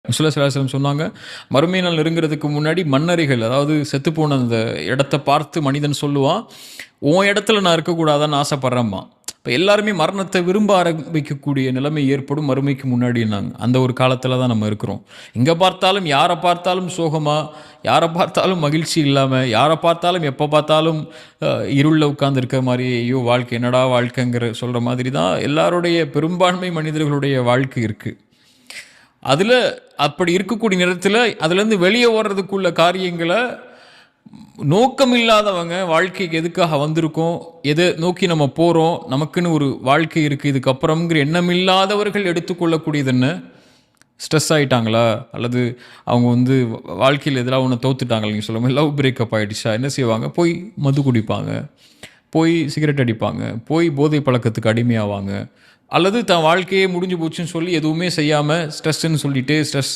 ரசூலுல்லாஹி சொன்னாங்க, மறுமை நாள் நெருங்குறதுக்கு முன்னாடி மண்ணறைகள், அதாவது செத்துப்போன அந்த இடத்த பார்த்து மனிதன் சொல்லுவான், உன் இடத்துல நான் இருக்கக்கூடாதான்னு ஆசைப்படுறேம்மா. இப்போ எல்லாருமே மரணத்தை விரும்ப ஆரம்பிக்கக்கூடிய நிலைமை ஏற்படும் மறுமைக்கு முன்னாடினாங்க. அந்த ஒரு காலத்தில் தான் நம்ம இருக்கிறோம். எங்கே பார்த்தாலும் யாரை பார்த்தாலும் சோகமாக, யாரை பார்த்தாலும் மகிழ்ச்சி இல்லாமல், யாரை பார்த்தாலும் எப்போ பார்த்தாலும் இருளில் உட்கார்ந்துருக்க மாதிரி, ஐயோ வாழ்க்கை என்னடா வாழ்க்கைங்கிற சொல்கிற மாதிரி தான் எல்லாருடைய பெரும்பான்மை மனிதர்களுடைய வாழ்க்கை இருக்குது. அதில் அப்படி இருக்கக்கூடிய நேரத்தில் அதுலேருந்து வெளியே ஓடுறதுக்குள்ள காரியங்களை நோக்கம் இல்லாதவங்க, வாழ்க்கைக்கு எதுக்காக வந்திருக்கோம், எதை நோக்கி நம்ம போகிறோம், நமக்குன்னு ஒரு வாழ்க்கை இருக்குது இதுக்கப்புறம்ங்கிற எண்ணம் இல்லாதவர்கள் எடுத்துக்கொள்ளக்கூடியது என்ன, ஸ்ட்ரெஸ் ஆகிட்டாங்களா, அல்லது அவங்க வந்து வாழ்க்கையில் எதிராக ஒன்று தோத்துட்டாங்களா, நீங்கள் சொல்லுங்கள் லவ் பிரேக்கப் ஆகிடுச்சா, என்ன செய்வாங்க, போய் மது குடிப்பாங்க, போய் சிகரெட் அடிப்பாங்க, போய் போதை பழக்கத்துக்கு அடிமையாவாங்க, அல்லது தன் வாழ்க்கையே முடிஞ்சு போச்சுன்னு சொல்லி எதுவுமே செய்யாமல் ஸ்ட்ரெஸ்ன்னு சொல்லிட்டு ஸ்ட்ரெஸ்